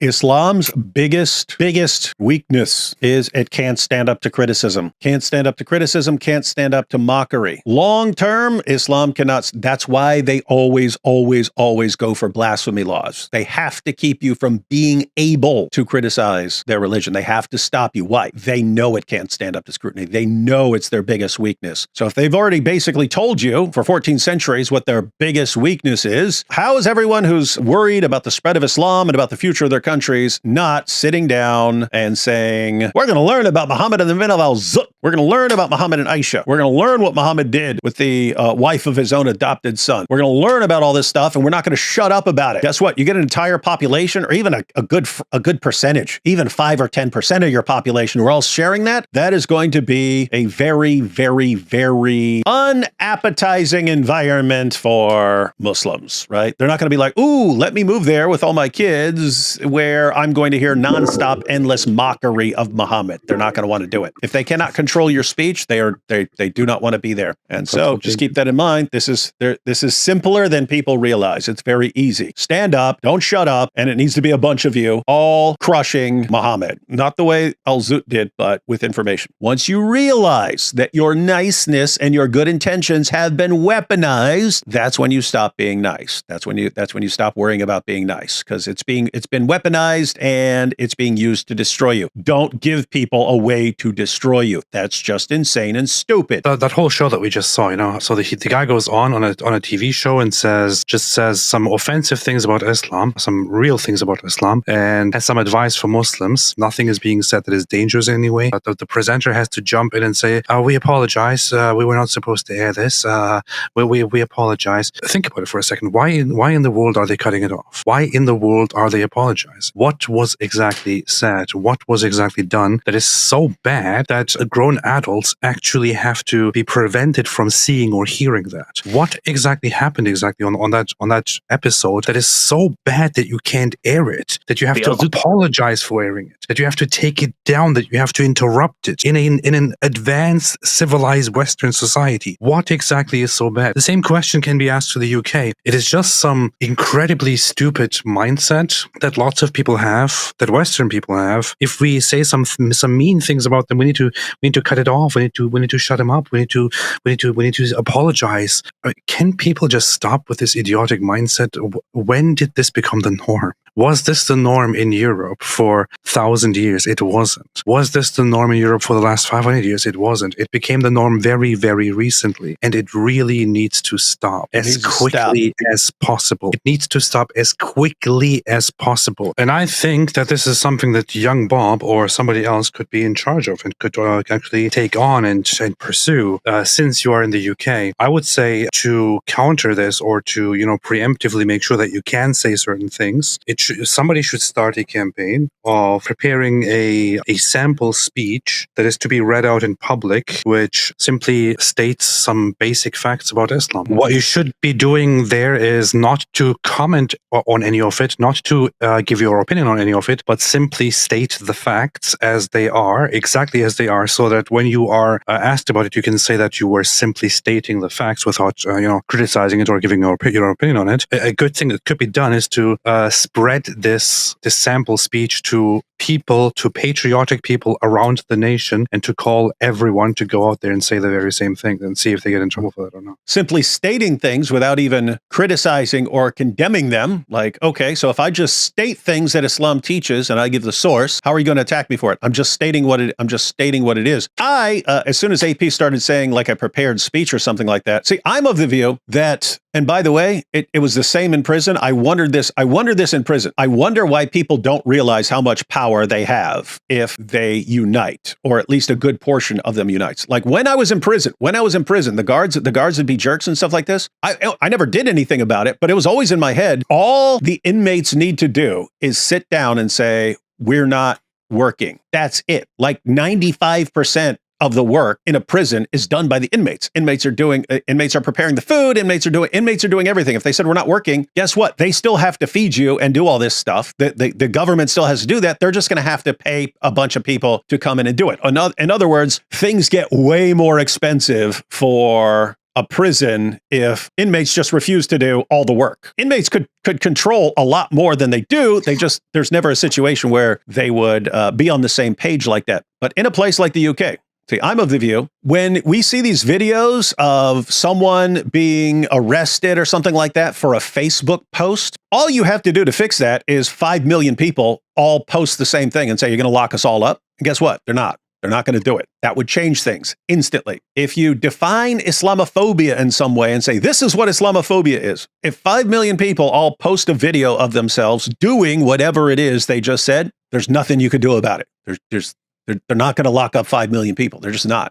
Islam's biggest weakness is it can't stand up to criticism. Can't stand up to criticism, can't stand up to mockery. Long term, Islam cannot. That's why they always go for blasphemy laws. They have to keep you from being able to criticize their religion. They have to stop you. Why? They know it can't stand up to scrutiny. They know it's their biggest weakness. So if they've already basically told you for 14 centuries what their biggest weakness is, how is everyone who's worried about the spread of Islam and about the future of their countries not sitting down and saying, we're going to learn about Muhammad and the men of al-Zut. We're going to learn about Muhammad and Aisha. We're going to learn what Muhammad did with the wife of his own adopted son. We're going to learn about all this stuff, and we're not going to shut up about it. Guess what? You get an entire population, or even a good percentage, even 5 or 10% of your population who are all sharing that. That is going to be a very, very, very unappetizing environment for Muslims, right? They're not going to be like, ooh, let me move there with all my kids where I'm going to hear nonstop, endless mockery of Muhammad. They're not going to want to do it. If they cannot control your speech, they do not want to be there. And so just keep that in mind. This is simpler than people realize. It's very easy. Stand up, don't shut up, and it needs to be a bunch of you all crushing Muhammad. Not the way al-Zut did, but with information. Once you realize that your niceness and your good intentions have been weaponized, that's when you stop being nice. That's when you stop worrying about being nice, because it's been weaponized and it's being used to destroy you. Don't give people a way to destroy you. That's just insane and stupid. That whole show that we just saw, so the guy goes on a TV show and says some offensive things about Islam, some real things about Islam, and has some advice for Muslims. Nothing is being said that is dangerous anyway. But the presenter has to jump in and say, we apologize. We were not supposed to air this. We apologize. Think about it for a second. Why in the world are they cutting it off? Why in the world are they apologizing? What was exactly said? What was exactly done that is so bad that grown adults actually have to be prevented from seeing or hearing that? What exactly happened on that episode that is so bad that you can't air it, that you have to apologize for airing it, that you have to take it down, that you have to interrupt it in an advanced, civilized Western society? What exactly is so bad? The same question can be asked to the UK. It is just some incredibly stupid mindset that lots of people have, that Western people have. If we say some mean things about them, we need to cut it off. We need to shut them up. We need to apologize. Can people just stop with this idiotic mindset? When did this become the norm? Was this the norm in Europe for 1,000 years? It wasn't. Was this the norm in Europe for the last 500 years? It wasn't. It became the norm very, very recently, and it really needs to stop as quickly as possible. It needs to stop as quickly as possible. And I think that this is something that young Bob or somebody else could be in charge of and could actually take on and pursue. Since you are in the UK, I would say to counter this, or to preemptively make sure that you can say certain things, somebody should start a campaign of preparing a sample speech that is to be read out in public, which simply states some basic facts about Islam. What you should be doing there is not to comment on any of it, not to give your opinion on any of it, but simply state the facts as they are, exactly as they are, so that when you are asked about it, you can say that you were simply stating the facts without criticizing it or giving your opinion on it. A good thing that could be done is to spread this sample speech to people, to patriotic people around the nation, and to call everyone to go out there and say the very same thing and see if they get in trouble for that or not. Simply stating things without even criticizing or condemning them. Like, okay, so if I just state things that Islam teaches and I give the source, how are you going to attack me for it? I'm just stating what it is. As soon as AP started saying like a prepared speech or something like that, see, I'm of the view that, and by the way, it was the same in prison. I wondered this in prison. I wonder why people don't realize how much power they have if they unite, or at least a good portion of them unites. Like when I was in prison, the guards would be jerks and stuff like this. I never did anything about it, but it was always in my head. All the inmates need to do is sit down and say, we're not working. That's it. Like 95% of the work in a prison is done by the inmates. Inmates are preparing the food. Inmates are doing everything. If they said we're not working, guess what? They still have to feed you and do all this stuff. The government still has to do that. They're just going to have to pay a bunch of people to come in and do it. In other words, things get way more expensive for a prison if inmates just refuse to do all the work. Inmates could control a lot more than they do. There's never a situation where they would be on the same page like that. But in a place like the UK, see, I'm of the view, when we see these videos of someone being arrested or something like that for a Facebook post, all you have to do to fix that is 5 million people all post the same thing and say, you're going to lock us all up. And guess what? They're not. They're not going to do it. That would change things instantly. If you define Islamophobia in some way and say, this is what Islamophobia is. If 5 million people all post a video of themselves doing whatever it is they just said, there's nothing you could do about it. They're not going to lock up 5 million people. They're just not.